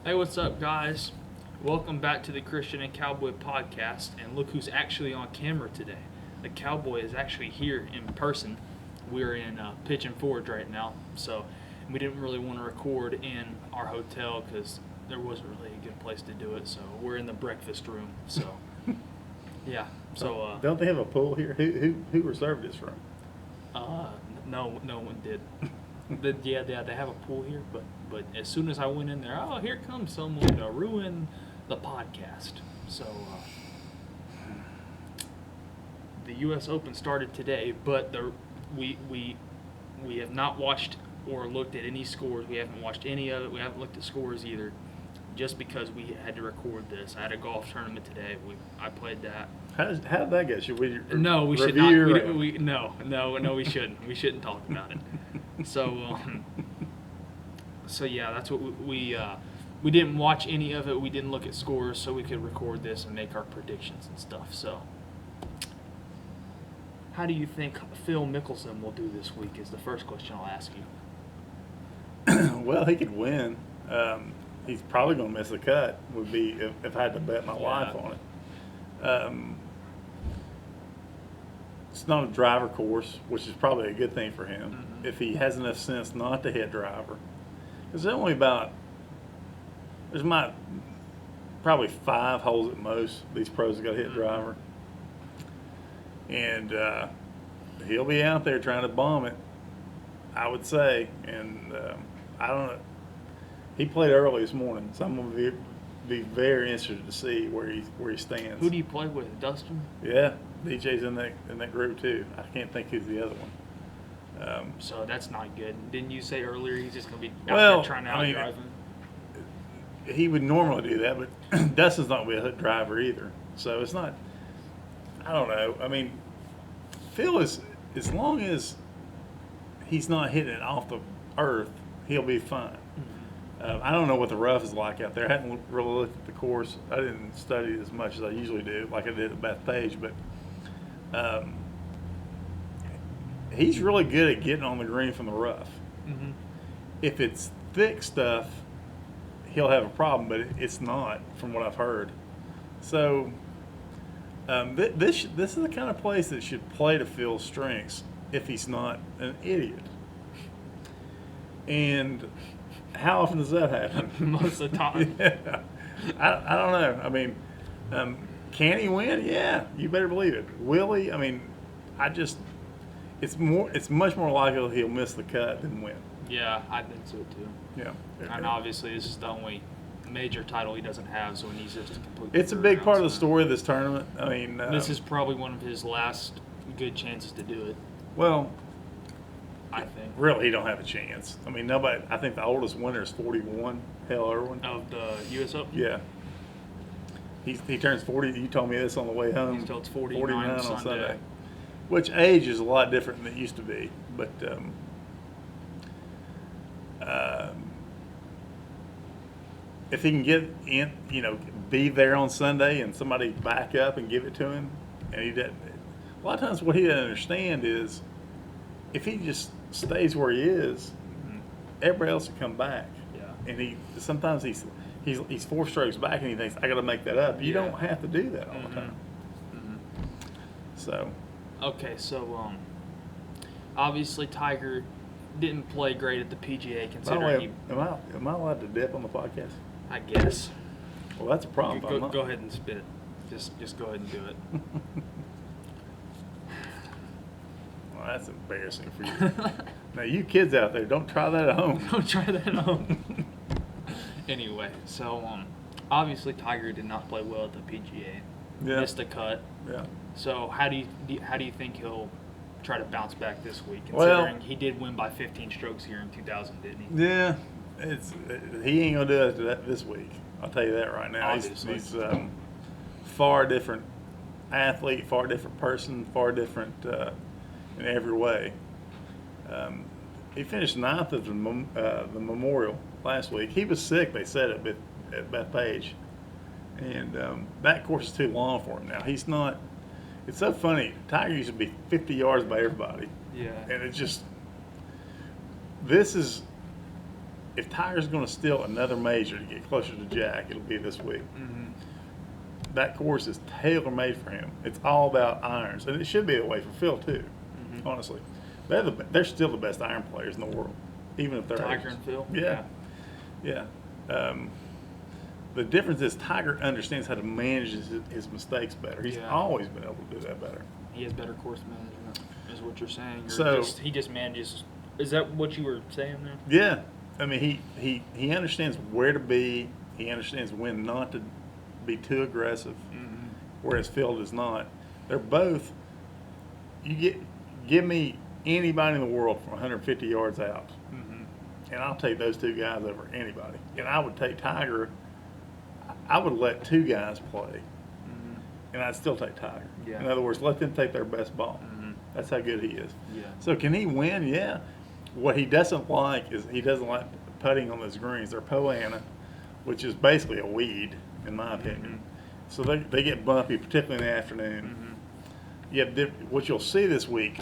Hey, what's up, guys? Welcome back to the Christian and Cowboy Podcast. And look who's actually on camera today. The Cowboy is actually here in person. We're in Pigeon Forge right now, so we didn't really want to record in our hotel because there wasn't really a good place to do it. So we're in the breakfast room. So yeah. So don't they have a pool here? Who reserved this room? no one did. They have a pool here, but as soon as I went in there, here comes someone to ruin the podcast. So the U.S. Open started today, but we have not watched or looked at any scores. We haven't watched any of it. We haven't looked at scores either, just because we had to record this. I had a golf tournament today. I played that. How did that go? Should we No, we should not. No, we shouldn't. We shouldn't talk about it. So yeah, that's what we didn't watch any of it. We didn't look at scores, so we could record this and make our predictions and stuff. So, how do you think Phil Mickelson will do this week? Is the first question I'll ask you. Well, he could win. He's probably going to miss the cut. Would be if I had to bet my life on it. It's not a driver course, which is probably a good thing for him. Mm-hmm. If he has enough sense not to hit driver, because there's probably 5 holes at most. These pros have got to hit driver, and he'll be out there trying to bomb it, I would say. And I don't know. He played early this morning, so I'm going to be very interested to see where he stands. Who do you play with, Dustin? Yeah, DJ's in that group too. I can't think who's the other one. So that's not good. Didn't you say earlier he's just going to be out there trying to outdrive him? He would normally do that, but Dustin's not going to be a driver either. So it's not. I don't know. I mean, Phil is, as long as he's not hitting it off the earth, he'll be fine. I don't know what the rough is like out there. I hadn't really looked at the course. I didn't study it as much as I usually do, like I did at Bethpage. But he's really good at getting on the green from the rough. Mm-hmm. If it's thick stuff, he'll have a problem, but it's not, from what I've heard. So this is the kind of place that should play to Phil's strengths if he's not an idiot. And how often does that happen? Most of the time. Yeah. I don't know. I mean, can he win? Yeah, you better believe it. Will he? I mean, it's much more likely he'll miss the cut than win. Yeah, I think so too. Yeah. And obviously this is the only major title he doesn't have, so he needs just to complete. It's a big part of the story of this tournament. I mean, this is probably one of his last good chances to do it. Well, I think. Really, he don't have a chance. I mean, nobody. I think the oldest winner is 41. Hal Irwin of the U.S. Open. Yeah. He turns 40. You told me this on the way home. He's told 49 on Sunday. Which age is a lot different than it used to be. But if he can get in, be there on Sunday and somebody back up and give it to him, and he doesn't. A lot of times, what he doesn't understand is if he just stays where he is, everybody else will come back. Yeah. And sometimes he's 4 strokes back and he thinks, I got to make that up. You don't have to do that all the time. Mm-hmm. So. Okay, so obviously Tiger didn't play great at the PGA. Considering am I allowed to dip on the podcast? I guess. Well, that's a problem. Go ahead and spit. Just go ahead and do it. Well, that's embarrassing for you. Now, you kids out there, don't try that at home. Don't try that at home. Anyway, so obviously Tiger did not play well at the PGA. Yeah. Missed the cut. Yeah. So how do you think he'll try to bounce back this week? Considering he did win by 15 strokes here in 2000, didn't he? Yeah. He ain't gonna do it this week. I'll tell you that right now. Obviously. He's far different athlete, far different person, far different in every way. He finished 9th at the Memorial last week. He was sick, they said at Bethpage, and that course is too long for him now. He's not. It's so funny. Tiger used to be 50 yards by everybody. Yeah. And it's just. This is if Tiger's going to steal another major to get closer to Jack, it'll be this week. Mm-hmm. That course is tailor-made for him. It's all about irons, and it should be that way for Phil too. Mm-hmm. Honestly, they're still the best iron players in the world, even if they're Tiger ages. and Phil. Yeah. The difference is Tiger understands how to manage his mistakes better. He's always been able to do that better. He has better course management, is what you're saying. So he just manages. Is that what you were saying there? Yeah, I mean he understands where to be. He understands when not to be too aggressive, whereas Phil does not. They're both. Give me anybody in the world from 150 yards out, and I'll take those two guys over anybody. And I would take Tiger. I would let two guys play, and I'd still take Tiger. Yeah. In other words, let them take their best ball. That's how good he is. Yeah. So can he win? Yeah. What he doesn't like is he doesn't like putting on those greens. They're Poana, which is basically a weed, in my opinion. So they get bumpy, particularly in the afternoon. What you'll see this week,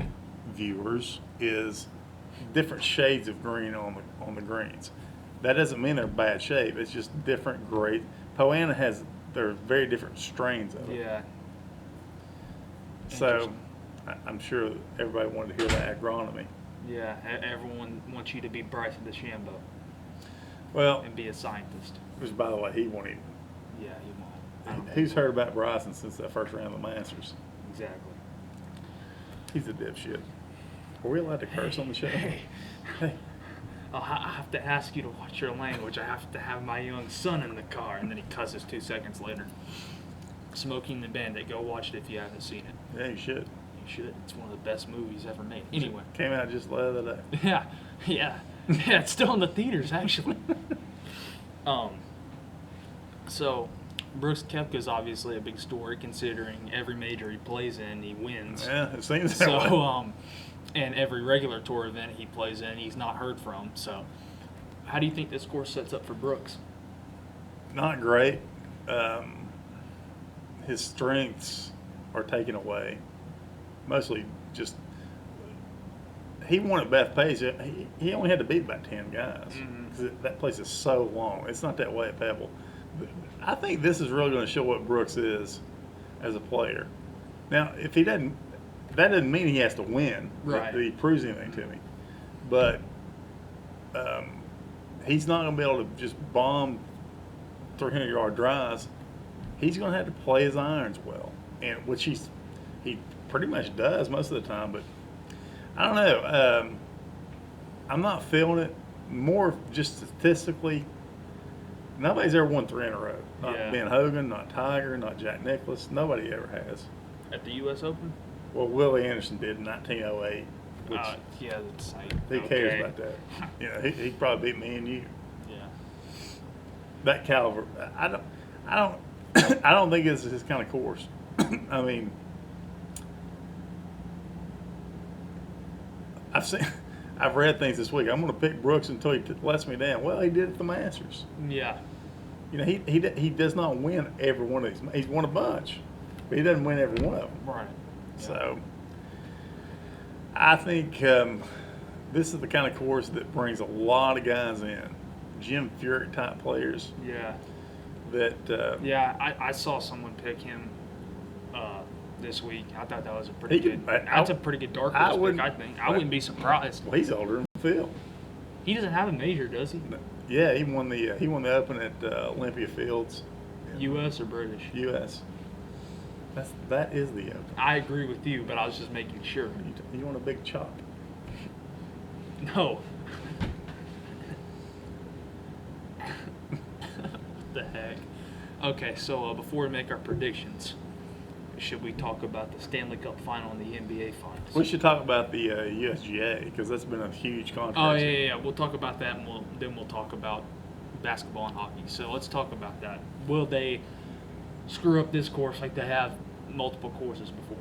viewers, is different shades of green on the greens. That doesn't mean they're bad shape. It's just different grade. Poana there are very different strains of it. Yeah. So I'm sure everybody wanted to hear that agronomy. Yeah, everyone wants you to be Bryson DeChambeau. Well, and be a scientist. Which, by the way, he won't even. Yeah, he won't. Who's heard about Bryson since that first round of the Masters? Exactly. He's a dipshit. Are we allowed to curse on the show? Hey. I have to ask you to watch your language. I have to have my young son in the car. And then he cusses 2 seconds later. Smoking the Bandit. Go watch it if you haven't seen it. Yeah, you should. You should. It's one of the best movies ever made. Anyway. Came out just the other day. Yeah, it's still in the theaters, actually. So, Brooks Koepka is obviously a big story, considering every major he plays in, he wins. Yeah, it seems that way. So, and every regular tour event he plays in, he's not heard from. So, how do you think this course sets up for Brooks? Not great. His strengths are taken away. Mostly just he won at Bethpage. He only had to beat about 10 guys because that place is so long. It's not that way at Pebble. I think this is really going to show what Brooks is as a player. Now, if he doesn't, that doesn't mean he has to win. Right. That he proves anything to me. But he's not going to be able to just bomb 300-yard drives. He's going to have to play his irons well, and which he pretty much does most of the time. But I don't know. I'm not feeling it. More just statistically, nobody's ever won 3 in a row. Not Ben Hogan, not Tiger, not Jack Nicklaus. Nobody ever has. At the U.S. Open? Well, Willie Anderson did in 1908. Which that's who cares about that? You know, he probably beat me and you. Yeah. That caliber. I don't think it's his kind of course. I mean, I've read things this week. I'm going to pick Brooks until he lets me down. Well, he did at the Masters. Yeah. You know, he does not win every one of these. He's won a bunch, but he doesn't win every one of them. Right. Yeah. So I think this is the kind of course that brings a lot of guys in, Jim Furyk type players. Yeah. That. I saw someone pick him this week. I thought that was a pretty good. That's a pretty good dark horse pick. I think I wouldn't be surprised. Well, he's older than Phil. He doesn't have a major, does he? Yeah, he won the Open at Olympia Fields. U.S. or British? U.S. That is the Open. I agree with you, but I was just making sure. You want a big chop? No. What the heck? Okay, so before we make our predictions, should we talk about the Stanley Cup Final and the NBA Finals? We should talk about the USGA because that's been a huge controversy. Oh, yeah. We'll talk about that, and then we'll talk about basketball and hockey. So let's talk about that. Will they screw up this course like they have multiple courses before?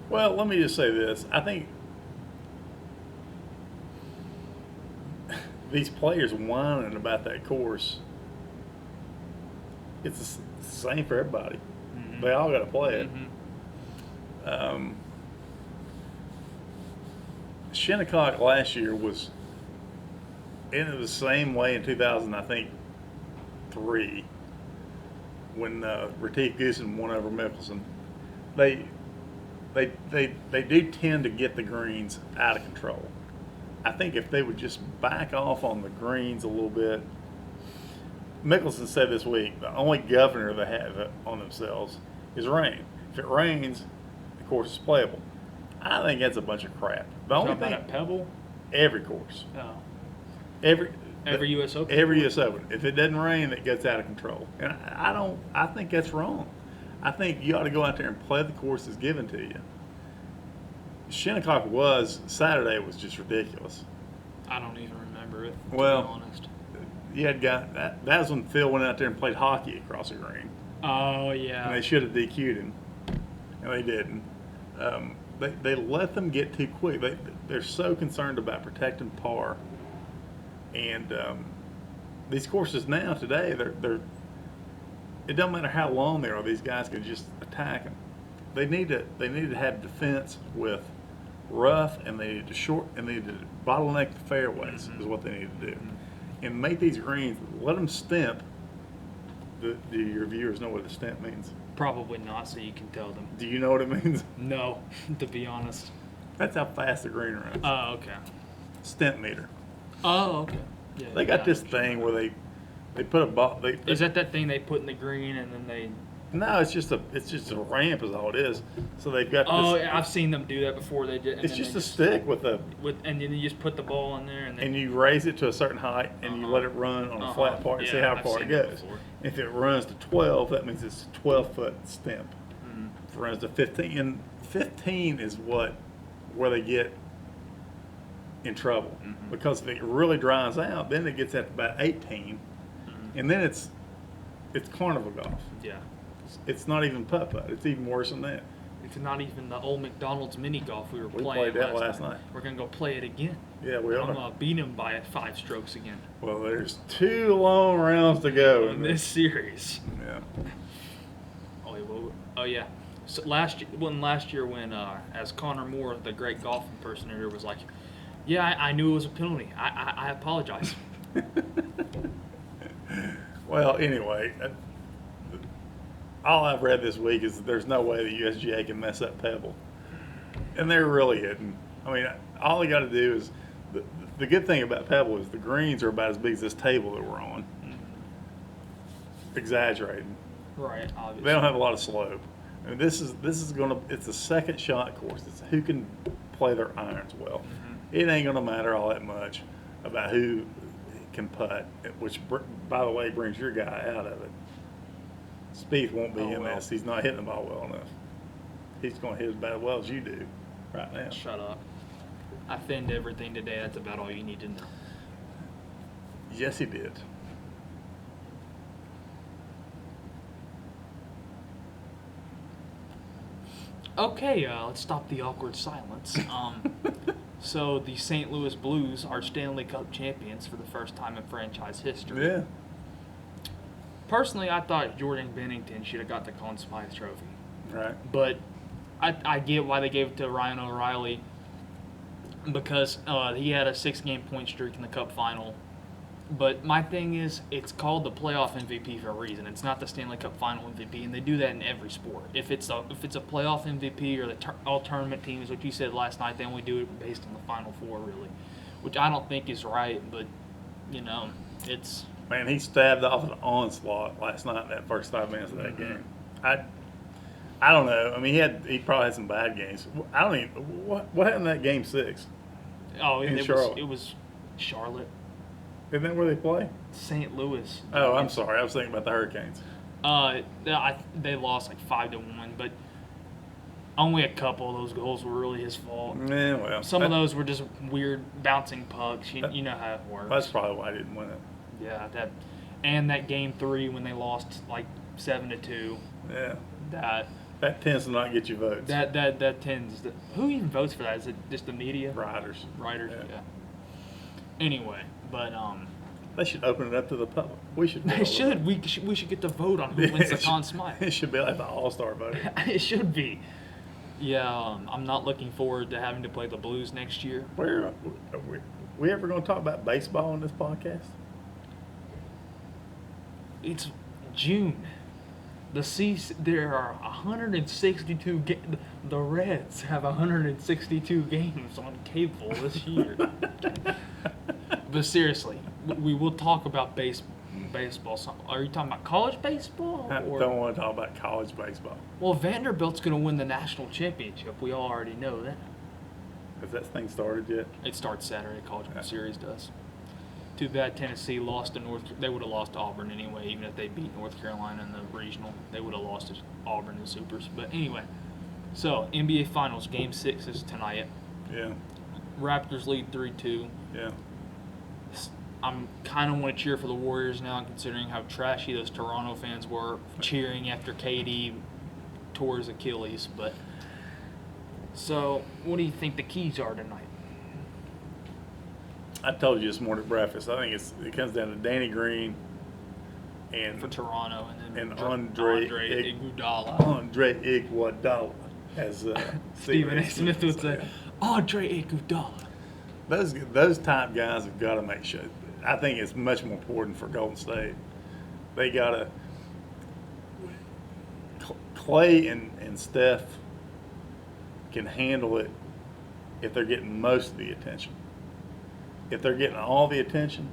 Well, let me just say this. I think these players whining about that course, it's the same for everybody. Mm-hmm. They all got to play it. Mm-hmm. Shinnecock last year was ended the same way in 2000, I think, 3, when Retief Goosen won over Mickelson. They do tend to get the greens out of control. I think if they would just back off on the greens a little bit. Mickelson said this week, the only governor they have on themselves is rain. If it rains, the course is playable. I think that's a bunch of crap. The only thing at Pebble? Every course. Oh. Every U.S. Open? Every U.S. Open. If it doesn't rain, it gets out of control. And I think that's wrong. I think you ought to go out there and play the course that's given to you. Shinnecock Saturday was just ridiculous. I don't even remember it, to be honest. You had that was when Phil went out there and played hockey across the green. Oh, yeah. And they should have DQ'd him. And they didn't. They let them get too quick. They're so concerned about protecting par. And these courses now, today, they're it doesn't matter how long they are, these guys can just attack them. They need to have defense with rough, and they need to bottleneck the fairways is what they need to do. And make these greens, let them stimp. Do your viewers know what a stimp means? Probably not, so you can tell them. Do you know what it means? No, to be honest. That's how fast the green runs. Oh, okay. Stimp meter. Oh, okay. Yeah, they got this thing where they put a ball. Is that thing they put in the green and then they? No, it's just a ramp is all it is. So they've got. Oh, I've seen them do that before. They did. It's just a stick with and then you just put the ball in there and you raise it to a certain height and you let it run on a flat part and see how far it goes. If it runs to 12, that means it's a 12-foot stimp. If it runs to 15, and 15 is where they get in trouble because if it really dries out, then it gets at about 18, and then it's carnival golf. Yeah. It's not even putt-putt. It's even worse than that. It's not even the old McDonald's mini golf we playing. We played that last night. We're going to go play it again. Yeah, we are. I'm going to beat him by 5 strokes again. Well, there's 2 long rounds to go in this series. Yeah. Oh, yeah. So last year when as Connor Moore, the great golf impersonator, was like, yeah, I knew it was a penalty. I apologize. Well, anyway, all I've read this week is that there's no way the USGA can mess up Pebble. And they're really hitting. I mean, all they got to do is the good thing about Pebble is the greens are about as big as this table that we're on. Exaggerating. Right, obviously. They don't have a lot of slope. I mean, this is it's a second shot course. It's who can play their irons well. It ain't going to matter all that much about who can putt, which, by the way, brings your guy out of it. Spieth won't be in this. He's not hitting the ball well enough. He's going to hit as bad well as you do right now. Shut up. I thinned everything today. That's about all you need to know. Yes, he did. Okay, let's stop the awkward silence. So the St. Louis Blues are Stanley Cup champions for the first time in franchise history. Yeah. Personally, I thought Jordan Bennington should have got the Conn Smythe Trophy. Right. But I get why they gave it to Ryan O'Reilly because he had a 6-game point streak in the Cup Final. But my thing is, it's called the playoff MVP for a reason. It's not the Stanley Cup Final MVP, and they do that in every sport. If it's a playoff MVP or the all tournament teams, what you said last night, they only do it based on the Final Four, really, which I don't think is right. But it's man, he stabbed off an onslaught last night in that first 5 minutes of that game. I don't know. I mean, he probably had some bad games. I don't even what happened in that game 6. Oh, Charlotte. It was Charlotte. Isn't that where they play? St. Louis. Oh, I'm sorry. I was thinking about the Hurricanes. They lost like 5-1, but only a couple of those goals were really his fault. Yeah, well. Some of those were just weird bouncing pucks. You know how it works. That's probably why I didn't win it. Yeah, that game 3 when they lost like 7-2. Yeah. That tends to not get you votes. That tends to. Who even votes for that? Is it just the media? Writers. Yeah. Anyway, but they should open it up to the public. We should. They should. We should get to vote on who wins the Conn Smythe. It should be like the All-Star voting. It should be. Yeah, I'm not looking forward to having to play the Blues next year. We ever going to talk about baseball on this podcast? It's June. There are 162 the Reds have 162 games on cable this year. But seriously, we will talk about baseball. Are you talking about college baseball? I don't want to talk about college baseball. Well, Vanderbilt's going to win the national championship. We all already know that. Has that thing started yet? It starts Saturday. College World Series does. Too bad Tennessee lost to They would have lost to Auburn anyway, even if they beat North Carolina in the regional. They would have lost to Auburn in Supers. But anyway, so NBA Finals, Game 6 is tonight. Yeah. Raptors lead 3-2. Yeah. I'm kind of want to cheer for the Warriors now, considering how trashy those Toronto fans were cheering after KD tore his Achilles. But so, what do you think the keys are tonight? I told you this morning at breakfast. I think it comes down to Danny Green and For Toronto, and then Andre Iguodala. Andre Iguodala, as Stephen A. Smith would say, Andre Iguodala. Those type guys have got to make sure. I think it's much more important for Golden State. They got to Clay and Steph can handle it if they're getting most of the attention. If they're getting all the attention,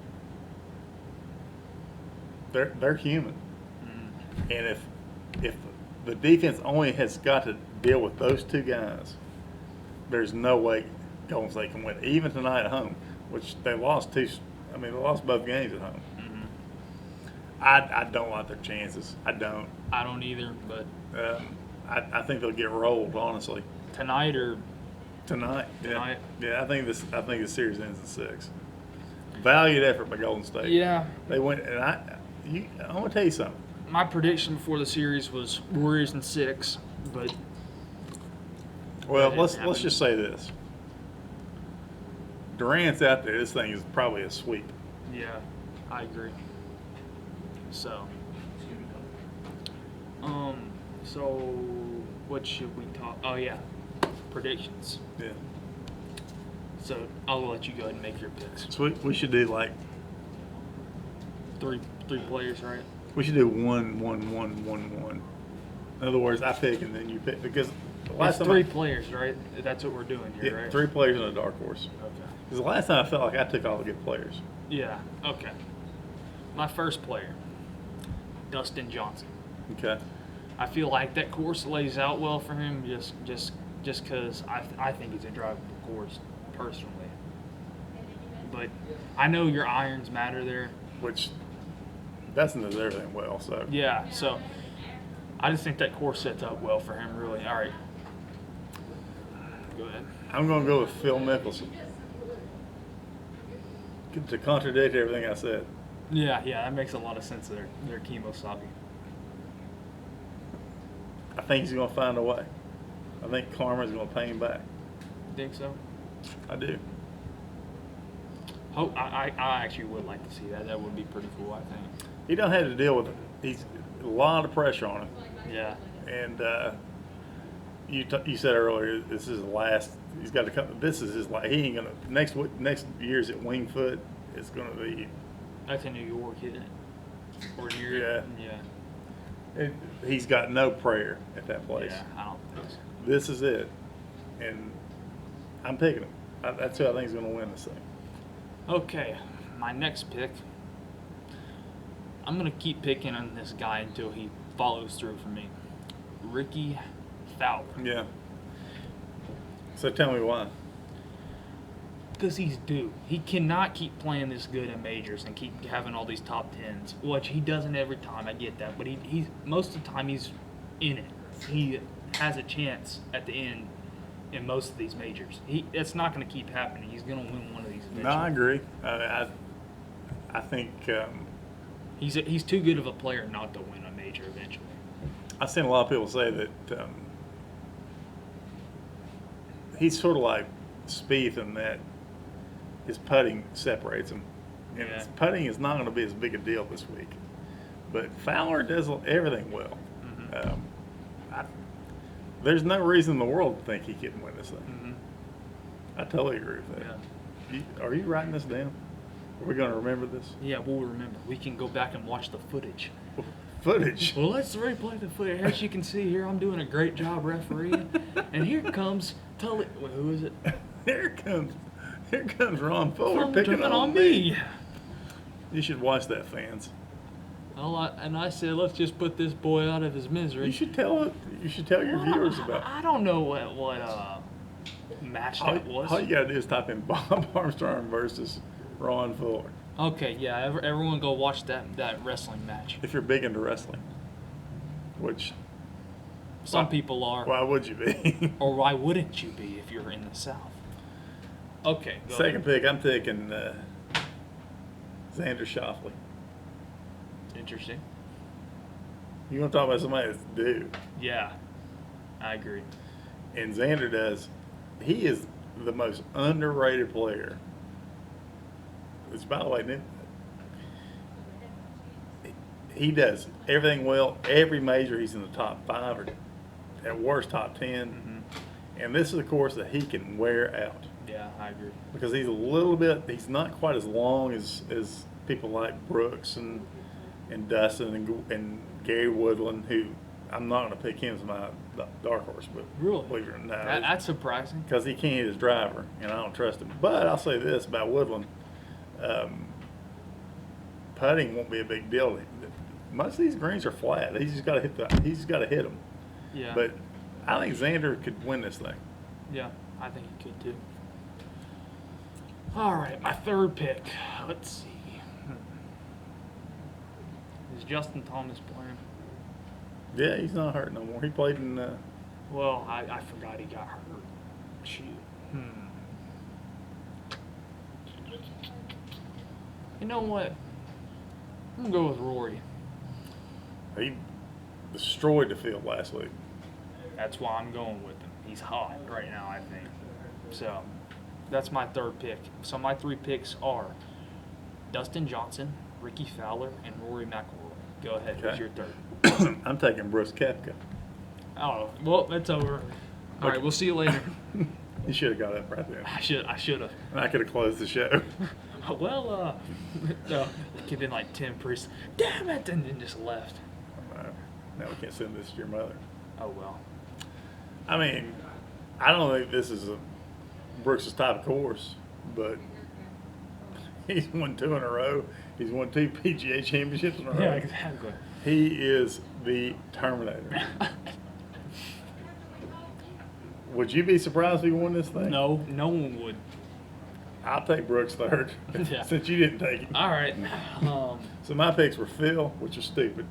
they're human. And if the defense only has got to deal with those two guys, there's no way Golden State can win. Even tonight at home, which they lost they lost both games at home. I don't like their chances. I don't. I don't either, but I think they'll get rolled, honestly. Tonight. Yeah. Yeah, I think the series ends in 6. Valiant effort by Golden State. Yeah. They went, and I want to tell you something. My prediction before the series was Warriors in 6, but let's just say this. Durant's out there. This thing is probably a sweep. Yeah, I agree. So, so what should we talk? Oh yeah, predictions. Yeah. So I'll let you go ahead and make your picks. So we should do like three players, right? we should do 1, 1, 1, 1, 1. In other words, I pick and then you pick because the last It's time 3 players, right? That's what we're doing here, right? 3 players and a dark horse. Okay. Because the last time I felt like I took all the good players. Yeah. Okay. My first player, Dustin Johnson. Okay. I feel like that course lays out well for him just because I think he's a drivable course personally. But I know your irons matter there. Which Dustin does everything well. So Yeah, so I just think that course sets up well for him, really. All right. Go ahead. I'm going to go with Phil Mickelson. To contradict everything I said. Yeah, that makes a lot of sense there. They're Kemosabe. I think he's going to find a way. I think karma's going to pay him back. Think so? I do. Oh, I actually would like to see that. That would be pretty cool, I think. He don't have to deal with it. He's a lot of pressure on him. Yeah. And you said earlier this is his last. He's got to come. This is his last. He ain't gonna next year's at Winged Foot. It's gonna be. That's in New York, isn't it? Or near Yeah. Yeah. He's got no prayer at that place. Yeah, I don't think so. This is it, and I'm picking him. That's who I think is going to win this thing. Okay, my next pick. I'm going to keep picking on this guy until he follows through for me. Ricky Fowler. Yeah. So tell me why. Because he's due. He cannot keep playing this good in majors and keep having all these top 10s, which he doesn't every time. I get that, but he's most of the time he's in it. He has a chance at the end in most of these majors. It's not going to keep happening. He's going to win one of these eventually. No, I agree. I think he's too good of a player not to win a major eventually. I've seen a lot of people say that he's sort of like Spieth in that his putting separates him. And his putting is not going to be as big a deal this week. But Fowler does everything well. Mm-hmm. There's no reason in the world to think he couldn't win this thing. Mm-hmm. I totally agree with that. Yeah. Are you writing this down? Are we going to remember this? Yeah, we'll remember. We can go back and watch the footage. Footage? Well, let's replay the footage. As you can see here, I'm doing a great job refereeing. And here comes Tully. Wait, who is it? Here comes Ron Fuller picking jumping on me. me. You should watch that, fans. And I said, let's just put this boy out of his misery. You should tell your viewers about. I don't know what match that was. All you gotta do is type in Bob Armstrong versus Ron Fuller. Okay, yeah, everyone go watch that wrestling match. If you're big into wrestling, which some people are. Why would you be? Or why wouldn't you be if you're in the South? Okay. Second pick, I'm taking Xander Schauffele. Interesting. You want to talk about somebody that's due? Yeah, I agree. And Xander does. He is the most underrated player. Which, by the way, he does everything well. Every major, he's in the top 5 or at worst top 10. Mm-hmm. And this is a course that he can wear out. Yeah, I agree. Because he's not quite as long as people like Brooks and Dustin and Gary Woodland, who I'm not going to pick him as my dark horse, but really, believe it or not, that's surprising. Because he can't hit his driver, and I don't trust him. But I'll say this about Woodland: putting won't be a big deal. Most of these greens are flat. He's just got to hit them. Yeah. But I think Xander could win this thing. Yeah, I think he could too. All right, my third pick. Let's see. Is Justin Thomas playing? Yeah, he's not hurt no more. He played in. Well, I forgot he got hurt. Shoot. You know what? I'm gonna go with Rory. He destroyed the field last week. That's why I'm going with him. He's hot right now, I think. So, that's my third pick. So my 3 picks are Dustin Johnson, Ricky Fowler, and Rory McIlroy. Go ahead. Okay. Who's your third? I'm taking Brooks Koepka. Oh, well, that's over. All right, we'll see you later. You should have got up right there. I should have. And I could have closed the show. Well, kid in like 10 priests. Damn it! And then just left. Now we can't send this to your mother. Oh, well. I mean, I don't think this is Brooks' type of course, but he's won 2 in a row. He's won 2 PGA championships in a row. Yeah, exactly. He is the Terminator. Would you be surprised if he won this thing? No one would. I'll take Brooks third, Yeah. since you didn't take him. All right. So my picks were Phil, which is stupid.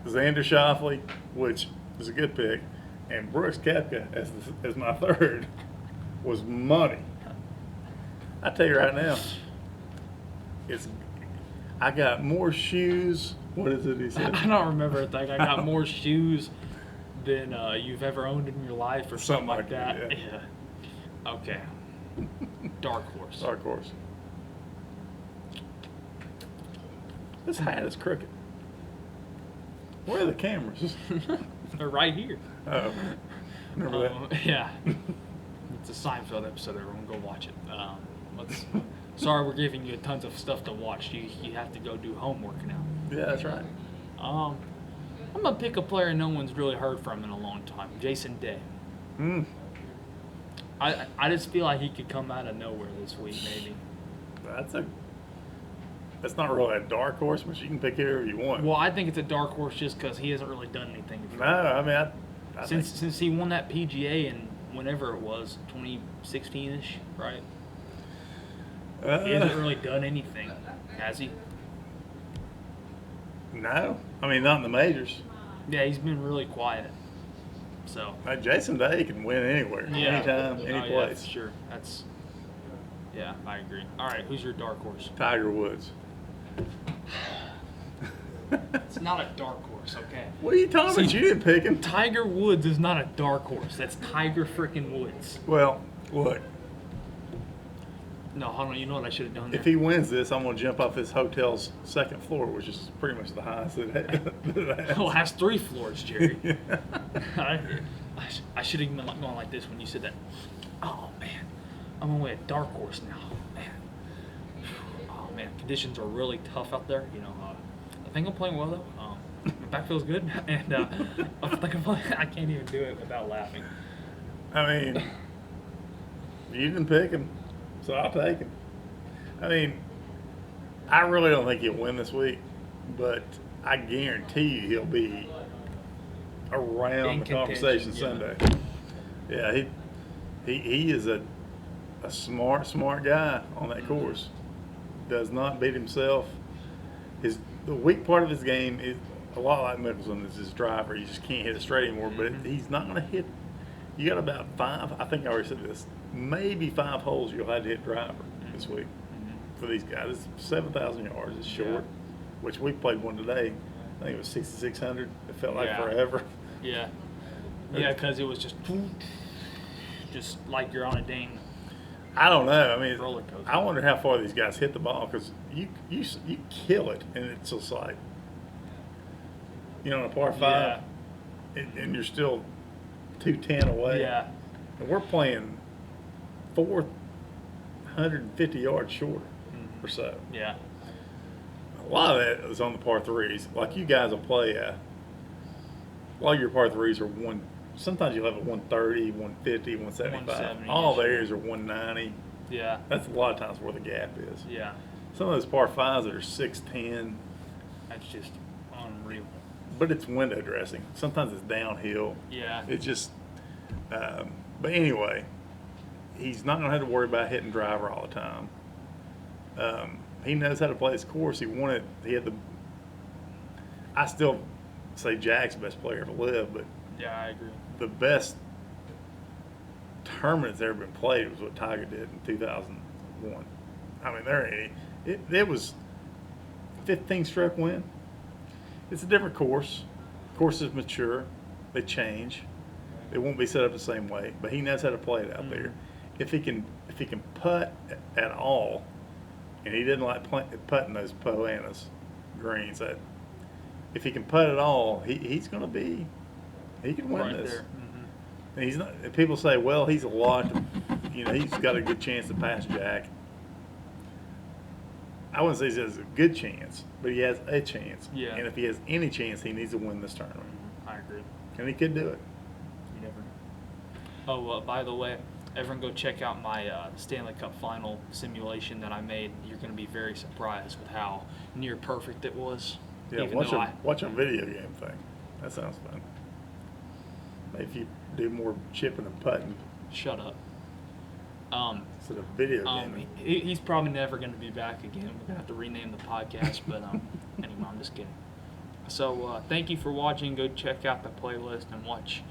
Xander Schauffele, which is a good pick, and Brooks Koepka as my third was money. I tell you right now, I got more shoes. What is it he said? I don't remember a thing. I got more shoes than you've ever owned in your life, or something like that. Yeah. Okay. Dark horse. Dark horse. This hat is crooked. Where are the cameras? They're right here. Oh, remember that? Yeah. It's a Seinfeld episode. Everyone go watch it. Sorry, we're giving you tons of stuff to watch. You have to go do homework now. Yeah, that's right. I'm gonna pick a player no one's really heard from in a long time. Jason Day. I just feel like he could come out of nowhere this week, maybe. That's not really a dark horse, but you can pick whoever you want. Well, I think it's a dark horse just because he hasn't really done anything. No, I mean, I think since he won that PGA in whenever it was, 2016-ish, right? He hasn't really done anything, has he? No, I mean not in the majors. Yeah, he's been really quiet. So. Jason Day can win anywhere, anytime, any place. Yeah, sure. Yeah, I agree. All right, who's your dark horse? Tiger Woods. It's not a dark horse, okay? What are you talking about? You didn't pick him. Tiger Woods is not a dark horse. That's Tiger freaking Woods. Well, look. No, hold on. You know what I should have done there? If he wins this, I'm going to jump off this hotel's 2nd floor, which is pretty much the highest it has. Well, it has 3 floors, Jerry. I should have gone like this when you said that. Oh, man. I'm only a dark horse now. Man. Oh man, conditions are really tough out there. I think I'm playing well though. My back feels good, and I think I'm playing. I can't even do it without laughing. I mean, you didn't pick him, so I'll take him. I mean, I really don't think he'll win this week, but I guarantee you he'll be around In the conversation contention, Sunday. Yeah, he is a smart guy on that course. Does not beat himself. The weak part of his game is a lot like Mickelson is his driver. He just can't hit it straight anymore. But he's not going to hit. You got about 5. I think I already said this. Maybe 5 holes you'll have to hit driver this week for these guys. It's 7,000 yards. It's short, which we played one today. I think it was 6,600. It felt like forever. Yeah. Yeah, because it was just like you're on a dang. I don't know. I mean, roller coaster. I wonder how far these guys hit the ball because you kill it and it's just like, on a par 5, and you're still 210 away. Yeah. And we're playing 450 yards shorter or so. Yeah. A lot of that is on the par 3s. Like you guys will play a lot of your par 3s are sometimes you'll have a 130, 150, 175. 170. All the areas are 190. Yeah. That's a lot of times where the gap is. Yeah. Some of those par 5s that are 610. That's just unreal. But it's window dressing. Sometimes it's downhill. Yeah. It's just, but anyway, he's not going to have to worry about hitting driver all the time. He knows how to play his course. I still say Jack's the best player ever lived, but Yeah, I agree. the best tournament that's ever been played was what Tiger did in 2001. I mean, it was 15-stroke win. It's a different course. Courses mature. They change. It won't be set up the same way, but he knows how to play it out there. If he can putt at all, and he didn't like putting those Poanas greens, if he can putt at all, he's going to be. He can win Right this. there. And he's not. And people say, well, he's a lot. He's got a good chance to pass Jack. I wouldn't say he has a good chance, but he has a chance. Yeah. And if he has any chance, he needs to win this tournament. I agree. And he could do it. You never know. Oh, by the way, everyone go check out my Stanley Cup Final simulation that I made. You're going to be very surprised with how near perfect it was. Yeah, Even watch though a video game thing. That sounds fun. Maybe if you do more chipping and putting Shut up. instead of video gaming. He's probably never going to be back again. We're going to have to rename the podcast, but anyway, I'm just kidding. So thank you for watching. Go check out the playlist and watch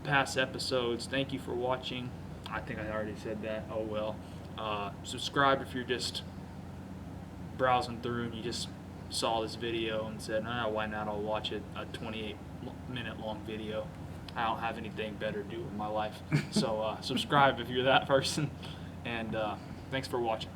past episodes. Thank you for watching. I think I already said that. Oh, well. Subscribe if you're just browsing through and you just saw this video and said, why not? I'll watch it, a 28-minute long video. I don't have anything better to do with my life. So subscribe if you're that person. And thanks for watching.